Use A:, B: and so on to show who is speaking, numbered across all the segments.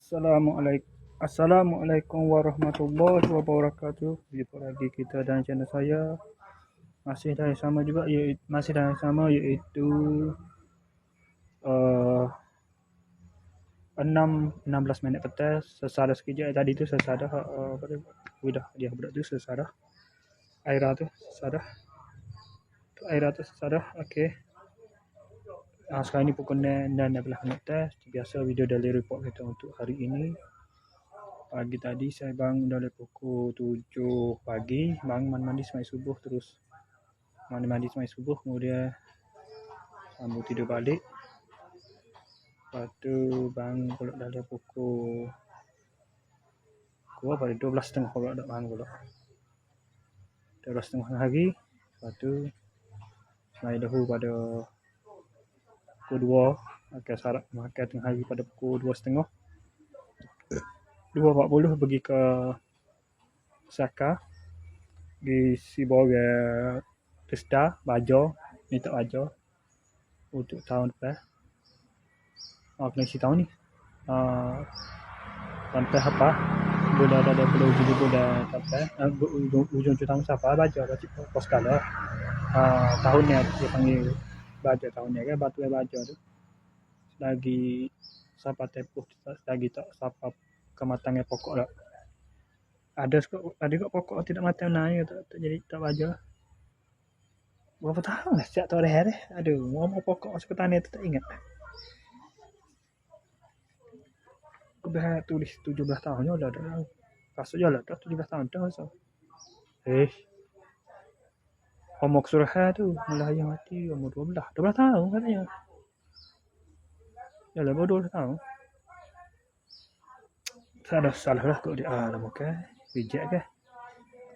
A: Assalamualaikum warahmatullahi wabarakatuh. Jumpa lagi kita dalam channel saya. Masih dah yang sama juga, iaitu uh, 16 minit petang. Sesada sekejap tadi tu, sesada udah dia budak tu sesada. Aira tu sesada. Okey. Sekarang ni pukul 9.12 minit test. Biasa video daily report kita untuk hari ini. Pagi tadi saya bangun dari pukul 7 pagi, mandi semai subuh, terus mandi semai subuh, kemudian sambung tidur balik. Lepas tu bangun pula dari pukul 12.30 pula dah bangun pula. 12.30 hari. Lepas tu semai dahulu pada pukul 2. Akan sarap makan tengah hari pada pukul 2.30. 2.40 pergi ke Saka di Sibora Testa Bajo, minta bajo untuk tahun depan. Kena isi tahun ni. Sampai apa? Boleh ada daripada ujung juga dah sampai ujung tahun siapa bajo baca poskala. Tahun ni dia panggil bajo tahun ni kan, batu bajo tu. Lagi siapa tempoh lagi tak siapa kematangan pokok dah. Ada kok pokok tidak matang naik tak jadi tak bajo. Berapa tahun dah sejak tahun hari. Aduh, mau pokok masuk petani tu tak ingat. Aku dah tulis 17 tahun je lah dah. Pasal je lah dah 17 tahun dah so. Umur Surah tu mula yang mati umur 12 tahun katanya. Yalah baru 12 tahun. Salah lah kau dia lama kan. Reject kan.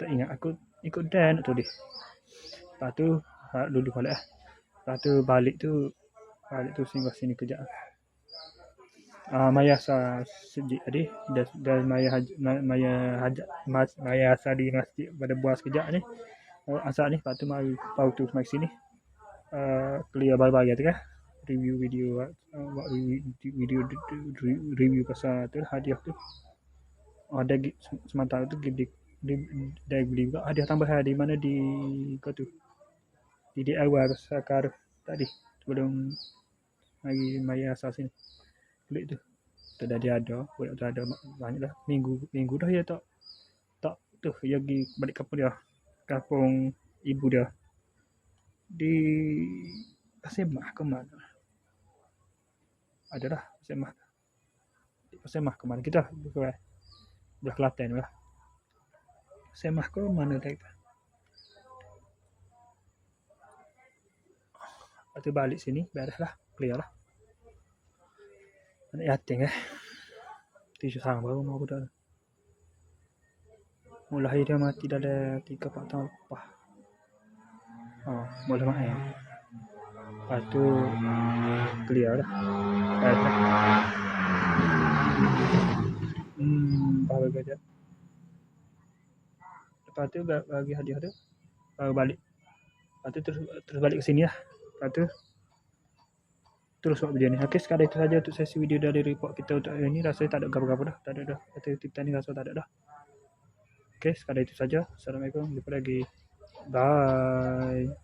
A: Tak ingat aku ikut Dan tu dia. Lepas tu dulu balik lah. Lepas tu balik tu singgah sini kejap. Maya sedih tadi dan Maya asal di masjid pada buat sekejap ni. Asal ni lepas tu mari tu mai sini. Clear bye-bye tu kan. Review review pasal tu hadiah tu. Ada sementara tu dia beli juga hadiah tambahan di mana di kau tu. Di DIY Sakar tadi sebelum hari Maya asal sini. Kulit tu dah dia ada, budak tu ada banyak dah. Minggu dah ya tak tu dia pergi balik kampung ibu dia di Pasemah ke mana. Adalah Pasemah. Di Pasemah ke mana kita belah Kelantan lah. Pasemah ke mana tadi. Lepas tu balik sini beres lah, clear lah. Anak yatim tisu sang baru mau budak. Mulai dia mati dah ada 3-4 tahun lepas. Boleh main. Lepas tu clear dah. Beres lah. Baru kerja. Lepas tu bagi hadiah tu baru balik. Lepas tu terus balik ke sini lah. Lepas tu terus buat video ni. Okey, sekadar itu saja untuk sesi video dari report kita untuk hari ni. Rasanya tak ada apa-apa dah. Tak ada dah. Aktiviti ni rasa tak ada dah. Okey, sekadar itu saja. Assalamualaikum. Jumpa lagi. Bye.